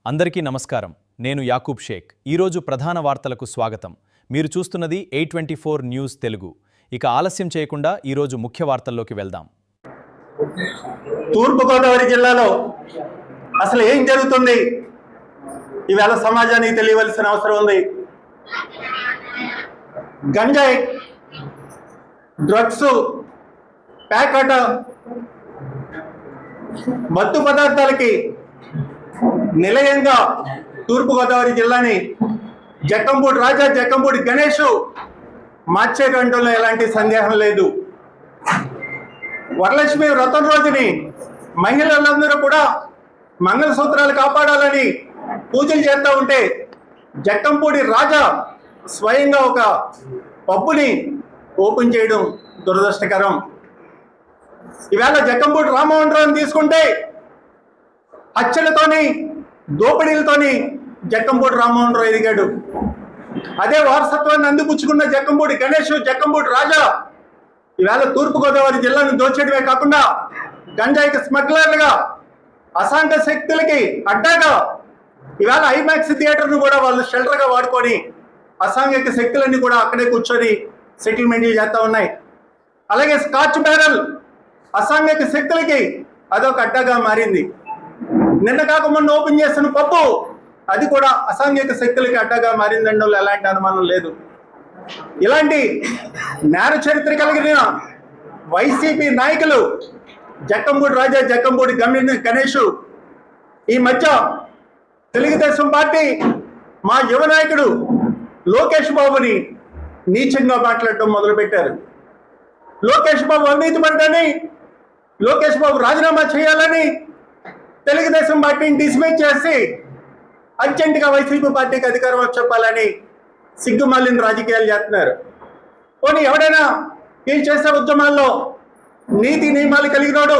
అందరికీ నమస్కారం. నేను యాకూబ్ షేక్. ఈరోజు ప్రధాన వార్తలకు స్వాగతం. మీరు చూస్తున్నది A24 న్యూస్ తెలుగు. ఇక ఆలస్యం చేయకుండా ఈరోజు ముఖ్య వార్తల్లోకి వెళ్దాం. తూర్పుగోదావరి జిల్లాలో అసలు ఏం జరుగుతుంది ఇవాళ సమాజానికి తెలియవలసిన అవసరం ఉంది. గంజాయి, డ్రగ్స్, ప్యాకెట్, మత్తు పదార్థాలకి నిలయంగా తూర్పుగోదావరి జిల్లాని జక్కంపూడి రాజా, జక్కంపూడి గణేష్ మార్చేయడంలో ఎలాంటి సందేహం లేదు. వరలక్ష్మి వ్రతం రోజుని మహిళలందరూ కూడా మంగళసూత్రాలు కాపాడాలని పూజలు చేస్తూ ఉంటే జక్కంపూడి రాజా స్వయంగా ఒక పబ్బుని ఓపెన్ చేయడం దురదృష్టకరం. ఈవేళ జక్కంపూడి రామ్మోహన్ రావుని తీసుకుంటే హత్యలతోని, దోపిడీలతోని జక్కంపూడి రామ్మోహన్ రావు ఎదిగాడు. అదే వారసత్వాన్ని అందిపుచ్చుకున్న జక్కంపూడి గణేష్, జక్కంపూడి రాజా ఈవేళ తూర్పుగోదావరి జిల్లాను దోచేయడమే కాకుండా గంజాయికి స్మగ్లర్లుగా, అసాంఘిక శక్తులకి అడ్డాగా ఈవేళ ఐమాక్స్ థియేటర్ను కూడా వాళ్ళు షెల్టర్గా వాడుకొని అసాంఘిక శక్తులన్నీ కూడా అక్కడే కూర్చొని సెటిల్మెంట్లు చేస్తూ ఉన్నాయి. అలాగే స్కాచ్ బ్యారల్ అసాంఘిక శక్తులకి అదొక అడ్డాగా మారింది. నిన్న కాక మొన్న ఓపెన్ చేసిన పప్పు అది కూడా అసాంఘిక శక్తులకి అడ్డాగా మారిందంలో ఎలాంటి అనుమానం లేదు. ఇలాంటి నేర చరిత్ర కలిగిన వైసీపీ నాయకులు జక్కంపూడి రాజా, జక్కంపూడి గణేష్ ఈ మధ్య తెలుగుదేశం పార్టీ మా యువ నాయకుడు లోకేష్ బాబుని నీచంగా మాట్లాడటం మొదలుపెట్టారు. లోకేష్ బాబు అవినీతి పడ్డని, లోకేష్ బాబు రాజీనామా చేయాలని తెలుగుదేశం పార్టీని డిస్మిస్ చేసి అర్జెంటుగా వైసీపీ పార్టీకి అధికారం చెప్పాలని సిగ్గుమాలిన రాజకీయాలు చేస్తున్నారు. పోనీ ఎవడైనా వీళ్ళు చేసే ఉద్యమాల్లో నీతి నియమాలు కలిగినోడు,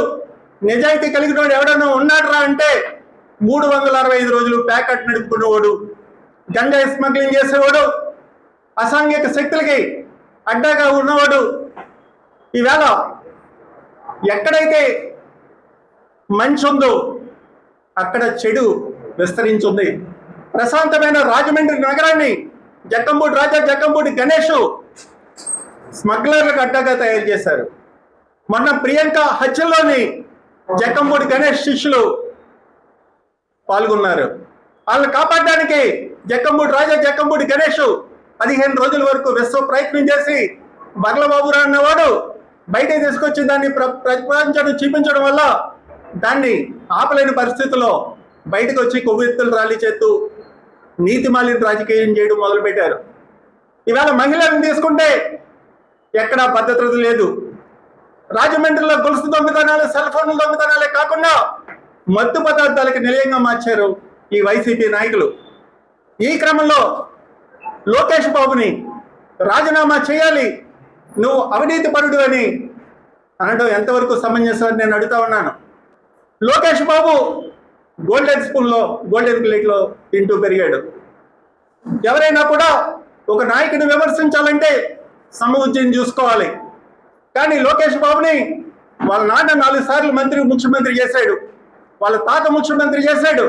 నిజాయితీ కలిగినోడు ఎవడైనా ఉన్నాడురా అంటే 365 రోజులు ప్యాకెట్ నడుపుకునేవాడు, గంజాయి స్మగ్లింగ్ చేసేవాడు, అసాంఘిక శక్తులకి అడ్డాగా ఉన్నవాడు. ఈవేళ ఎక్కడైతే మంచి ఉందో అక్కడ చెడు విస్తరించింది. ప్రశాంతమైన రాజమండ్రి నగరాన్ని జక్కంపూడి రాజా, జక్కంపూడి గణేష్ స్మగ్లర్లకు అడ్డాగా తయారు చేశారు. మొన్న ప్రియాంక హత్యలోని జక్కంపూడి గణేష్ శిష్యులు పాల్గొన్నారు. వాళ్ళని కాపాడడానికి జక్కంపూడి రాజా, జక్కంపూడి గణేష్ 15 రోజుల వరకు విశ్వ ప్రయత్నం చేసి బగలబాబురా అన్నవాడు బయటకు తీసుకొచ్చి దాన్ని ప్రపంచాన్ని చూపించడం వల్ల దాన్ని ఆపలేని పరిస్థితుల్లో బయటకు వచ్చి కొవ్వెత్తులు ర్యాలీ చేస్తూ నీతిమాలిన రాజకీయం చేయడం మొదలుపెట్టారు. ఇవాళ మహిళలను తీసుకుంటే ఎక్కడా భద్రత లేదు. రాజమండ్రిలో గొలుసు దొంగతనాలు, సెల్ ఫోన్ల దొంగతనాలే కాకుండా మత్తు పదార్థాలకు నిలయంగా మార్చారు ఈ వైసీపీ నాయకులు. ఈ క్రమంలో లోకేష్ బాబుని రాజీనామా చేయాలి, నువ్వు అవినీతి పరుడు అని అనడం ఎంతవరకు సమంజసం అని నేను అడుగుతా ఉన్నాను. లోకేష్ బాబు గోల్డెన్ స్పూన్లో, గోల్డెన్ ప్లేట్లో తింటూ పెరిగాడు. ఎవరైనా కూడా ఒక నాయకుడిని విమర్శించాలంటే సమవుజ్యం చూసుకోవాలి. కానీ లోకేష్ బాబుని వాళ్ళ నాన్న 4 సార్లు ముఖ్యమంత్రి చేశాడు, వాళ్ళ తాత ముఖ్యమంత్రి చేశాడు,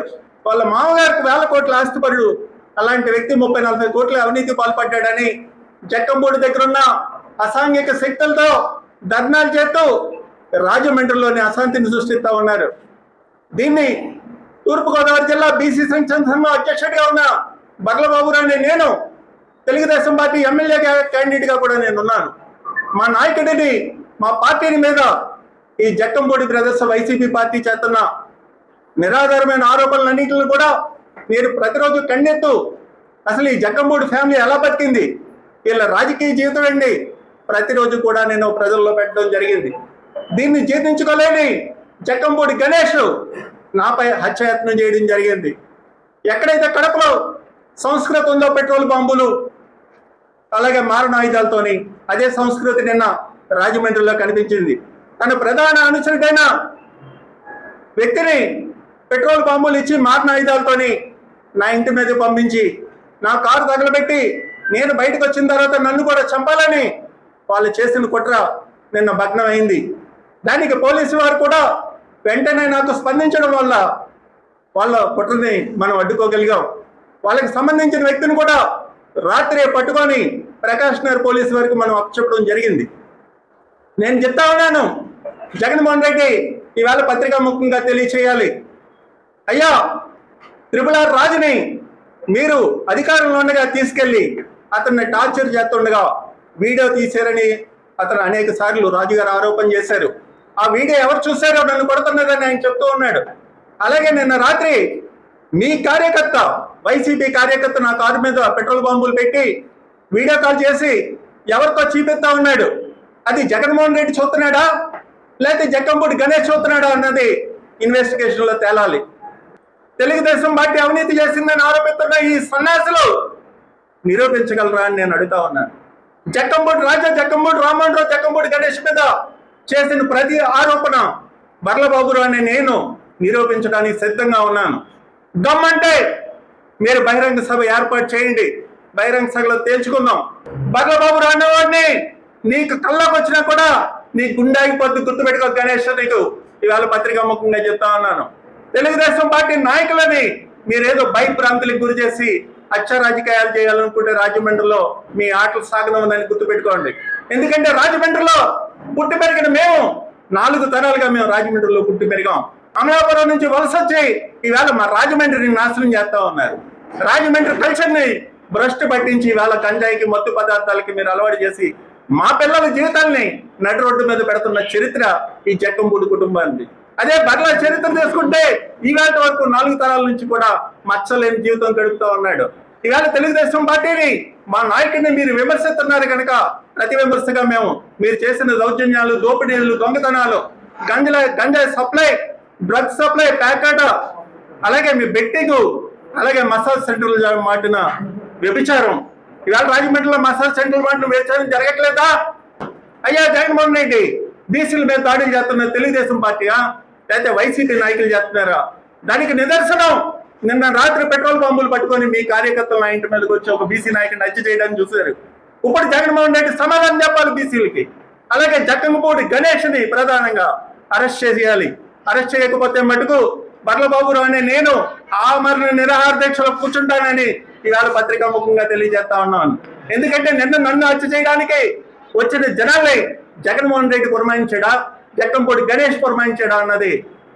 వాళ్ళ మామగారికి 1000 కోట్ల ఆస్తిపరుడు. అలాంటి వ్యక్తి 30-40 కోట్ల అవినీతి పాల్పడ్డాడని జక్కంపూడి దగ్గర ఉన్న అసాంఘిక శక్తులతో ధర్నాలు చేస్తూ రాజమండ్రిలోని అశాంతిని సృష్టిస్తూ ఉన్నారు. దీన్ని తూర్పుగోదావరి జిల్లా బీసీ సంక్షేమ సంఘం అధ్యక్షుడిగా ఉన్న బగలబాబురాని నేను తెలుగుదేశం పార్టీ ఎమ్మెల్యే క్యాండిడేట్గా కూడా నేను ఉన్నాను. మా నాయకుడిని, మా పార్టీని మీద ఈ జక్కంపూడి బ్రదర్స్ వైసీపీ పార్టీ చేస్తున్న నిరాధారమైన ఆరోపణలన్నింటిని కూడా నేను ప్రతిరోజు కన్నెత్తు అసలు ఈ జక్కంపూడి ఫ్యామిలీ ఎలా బతికింది, వీళ్ళ రాజకీయ జీవితం అండి ప్రతిరోజు కూడా నేను ప్రజల్లో పెట్టడం జరిగింది. దీన్ని జీర్ణించుకోలేని జక్కంపూడి గణేష్ నాపై హత్యాయత్నం చేయడం జరిగింది. ఎక్కడైతే కడపలో సంస్కృతి ఉందో పెట్రోల్ బాంబులు, అలాగే మారణాయుధాలతోని అదే సంస్కృతి నిన్న రాజమండ్రిలో కనిపించింది. తన ప్రధాన అనుచరుడైన వ్యక్తిని పెట్రోల్ బాంబులు ఇచ్చి మారణాయుధాలతోని నా ఇంటి మీద పంపించి నా కారు తగలబెట్టి నేను బయటకు వచ్చిన తర్వాత నన్ను కూడా చంపాలని వాళ్ళు చేసిన కుట్ర నిన్న భగ్నమైంది. దానికి పోలీసు వారు కూడా వెంటనే నాకు స్పందించడం వల్ల వాళ్ళ కుట్రని మనం అడ్డుకోగలిగాం. వాళ్ళకి సంబంధించిన వ్యక్తిని కూడా రాత్రి పట్టుకొని ప్రకాష్ నగర్ పోలీసు వరకు మనం అప్పచెప్పడం జరిగింది. నేను చెప్తా ఉన్నాను, జగన్మోహన్ రెడ్డి ఈవేళ పత్రికా ముఖంగా తెలియచేయాలి, అయ్యా RRR రాజుని మీరు అధికారంలో ఉండగా తీసుకెళ్లి అతన్ని టార్చర్ చేస్తుండగా వీడియో తీశారని అతను అనేక సార్లు రాజు గారు ఆరోపణ చేశారు. ఆ వీడియో ఎవరు చూశారో నన్ను కొడుతున్నదని ఆయన చెప్తూ ఉన్నాడు. అలాగే నిన్న రాత్రి మీ కార్యకర్త, వైసీపీ కార్యకర్త నా కారు మీద పెట్రోల్ బాంబులు పెట్టి వీడియో కాల్ చేసి ఎవరితో చూపిస్తా ఉన్నాడు. అది జగన్మోహన్ రెడ్డి చూస్తున్నాడా లేకపోతే జక్కంపూడి గణేష్ చూస్తున్నాడా అన్నది ఇన్వెస్టిగేషన్ లో తేలాలి. తెలుగుదేశం పార్టీ అవినీతి చేసిందని ఆరోపిస్తున్న ఈ సన్యాసులు నిరూపించగలరా అని నేను అడుగుతా ఉన్నాను. జక్కంపూడి రాజా, జక్కంపూడి రామ్మోహన్ రావు, జక్కంపూడి గణేష్ మీద చేసిన ప్రతి ఆరోపణ బర్లబాబురావు అనే నేను నిరూపించడానికి సిద్ధంగా ఉన్నాను. దమ్మంటే మీరు బహిరంగ సభ ఏర్పాటు చేయండి, బహిరంగ సభలో తేల్చుకుందాం. బర్లబాబురావు అనేవాడిని నీకు కళ్ళకు వచ్చినా కూడా నీ గుండాగిపోద్దు, గుర్తుపెట్టుకో గణేష్. నీకు ఇవాళ పత్రికా ముఖంగా చెప్తా ఉన్నాను. తెలుగుదేశం పార్టీ నాయకులని మీరేదో భయభ్రాంతులకు గురి చేసి అచ్చ రాజకీయాలు చేయాలనుకుంటే రాజమండ్రిలో మీ ఆటలు సాగనవని గుర్తుపెట్టుకోండి. ఎందుకంటే రాజమండ్రిలో పుట్టి పెరిగిన మేము 4 తరాలుగా మేము రాజమండ్రిలో పుట్టి పెరిగాం. అమలాపురం నుంచి వలస వచ్చి ఈవేళ మా రాజమండ్రిని నాశనం చేస్తా ఉన్నారు. రాజమండ్రి కల్చర్ని భ్రష్టు పట్టించి ఈవేళ గంజాయికి, మత్తు పదార్థాలకి మీరు అలవాటు చేసి మా పిల్లల జీవితాల్ని నడి రోడ్డు మీద పెడుతున్న చరిత్ర ఈ జక్కంపూడి కుటుంబానికి. అదే బర్ల చరిత్ర తీసుకుంటే ఈవేళ వరకు 4 తరాల నుంచి కూడా మచ్చలేని జీవితం గడుపుతూ ఉన్నాడు. ఈవేళ తెలుగుదేశం పార్టీని, మా నాయకుడిని మీరు విమర్శిస్తున్నారు కనుక ప్రతి విమర్శగా మేము మీరు చేసిన దౌర్జన్యాలు, దోపిడీలు, దొంగతనాలు, గంజాయి సప్లై, డ్రగ్స్ సప్లై, ప్యాకెట్, అలాగే మీ బెట్టింగ్, అలాగే మసాజ్ సెంటర్లు మాటిన వ్యభిచారం, ఇవాళ రాజమండ్రిలో మసాజ్ సెంటర్ మాటిన వ్యభిచారం జరగట్లేదా? అయ్యా జగన్మోహన్ రెడ్డి, బీసీల మీద దాడులు చేస్తున్న తెలుగుదేశం పార్టీయా లేకపోతే వైసీపీ నాయకులు చేస్తున్నారా? దానికి నిదర్శనం నిన్న రాత్రి పెట్రోల్ బాంబులు పట్టుకొని మీ కార్యకర్తలు నా ఇంటి మీదకి వచ్చి ఒక బీసీ నాయకుడిని హత్య చేయడానికి చూశారు. ఇప్పుడు జగన్మోహన్ రెడ్డి సమాధానం చెప్పాలి బీసీలకి. అలాగే జక్కంపూడి గణేష్ని ప్రధానంగా అరెస్ట్ చేయాలి. అరెస్ట్ చేయకపోతే మటుకు బర్లబాబురావు అనే నేను ఆమరణ నిరాహార దీక్షలో కూర్చుంటానని ఈవేళ పత్రికా ముఖంగా తెలియజేస్తా ఉన్నాను. ఎందుకంటే నిన్న నన్ను హత్య చేయడానికి వచ్చిన జనాలే జగన్మోహన్ రెడ్డి పురమాయించాడా, జక్కంపూడి గణేష్ పురమాయించాడా అన్నది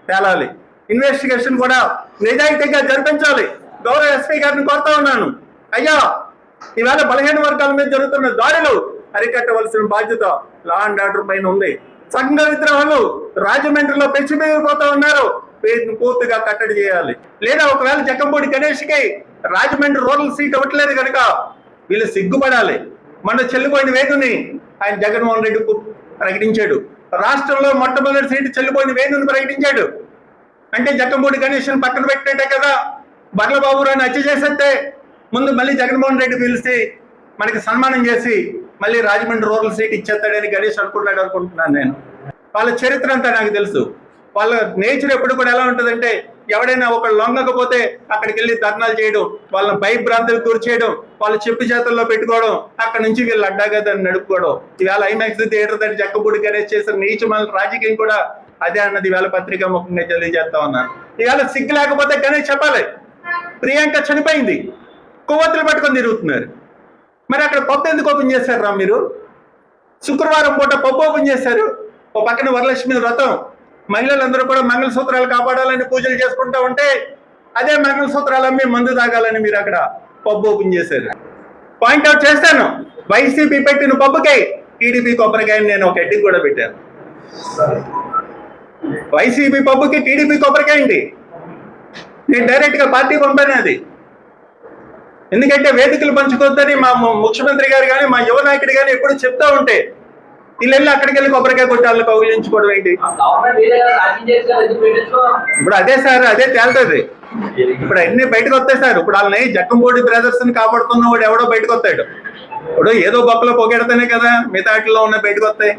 తేలాలి. ఇన్వెస్టిగేషన్ కూడా నిజాయితీగా జరిపించాలి. గౌరవ ఎస్పీ గారిని కోరుతా ఉన్నాను, అయ్యా ఈవేళ బలహీన వర్గాల మీద జరుగుతున్న దాడులు అరికట్టవలసిన బాధ్యత లా అండ్ ఆర్డర్ పైన ఉంది. సంఘ విద్రోహాలు రాజమండ్రిలో పెంచిపోతా ఉన్నారు, వీటిని పూర్తిగా కట్టడి చేయాలి. లేదా ఒకవేళ జక్కంపూడి గణేష్కి రాజమండ్రి రూరల్ సీట్ ఇవ్వట్లేదు కనుక వీళ్ళు సిగ్గుపడాలి. మన చెల్లిపోయిన వేణుని ఆయన జగన్మోహన్ రెడ్డి ప్రకటించాడు. రాష్ట్రంలో మొట్టమొదటి సీటు చెల్లిపోయిన వేణుని ప్రకటించాడు. అంటే జక్కంపూడి గణేష్ని పక్కన పెట్టినట్టే కదా. బర్లబాబురావుని హత్య చేసేస్తే ముందు మళ్ళీ జగన్మోహన్ రెడ్డి పిలిచి మనకి సన్మానం చేసి మళ్ళీ రాజమండ్రి రూరల్ సీట్ ఇచ్చేస్తాడని గణేష్ అనుకుంటున్నాను నేను. వాళ్ళ చరిత్ర అంతా నాకు తెలుసు. వాళ్ళ నేచర్ ఎప్పుడు కూడా ఎలా ఉంటుందంటే, ఎవడైనా ఒకళ్ళు లొంగకపోతే అక్కడికి వెళ్ళి ధర్నాలు చేయడం, వాళ్ళని భయభ్రాంతులకు గురి చేయడం, వాళ్ళ చెప్పు చేతుల్లో పెట్టుకోవడం, అక్కడ నుంచి వీళ్ళు అడ్డాగదాన్ని నడుపుకోవడం. ఇవాళ ఐమాక్స్ థియేటర్ దగ్గర జక్కంపూడి గణేష్ చేసిన నీచమైన రాజకీయం కూడా అదే అన్నది ఇవాళ పత్రికా ముఖంగా తెలియజేస్తా ఉన్నాను. ఇవాళ సిగ్గు లేకపోతే గణేష్ చెప్పాలి, ప్రియాంక చనిపోయింది, కొవ్వొత్తులు పట్టుకొని తిరుగుతున్నారు. మరి అక్కడ పప్పు ఎందుకు ఓపెన్ చేశారు రా మీరు? శుక్రవారం పూట పప్పు ఓపెన్ చేశారు. ఓ పక్కన వరలక్ష్మి వ్రతం, మహిళలందరూ కూడా మంగళసూత్రాలు కాపాడాలని పూజలు చేసుకుంటా ఉంటే అదే మంగళసూత్రాలు అమ్మి మందు తాగాలని మీరు అక్కడ పబ్బు ఓపెన్ చేశారు. పాయింట్అవుట్ చేస్తాను, వైసీపీ పెట్టిన పబ్బుకై టీడీపీ కొబ్బరికాయని నేను ఒక ఎడ్డింగ్ కూడా పెట్టాను. వైసీపీ పబ్బుకి టీడీపీ కొబ్బరికాయ ఏంటి? నేను డైరెక్ట్గా పార్టీ పంపాను అది. ఎందుకంటే వేదికలు పంచుకోవద్దని మా ముఖ్యమంత్రి గారు కానీ మా యువ నాయకుడు కానీ ఎప్పుడు చెప్తా ఉంటే వీళ్ళు వెళ్ళి అక్కడికి వెళ్ళి కొబ్బరికాయ కొట్టి వాళ్ళు కౌగిలించుకోవడం ఏంటి? ఇప్పుడు అదే సార్, అదే తేలుతుంది. ఇప్పుడు అన్ని బయటకు వస్తాయి సార్. ఇప్పుడు వాళ్ళని జక్కంపూడి బ్రదర్స్ ని కాపాడుతున్న వాడు ఎవడో బయటకు వస్తాడు. ఇప్పుడు ఏదో బొక్కలో పొగెడితేనే కదా మిగతా వాటిలో ఉన్న బయటకు వస్తాయి.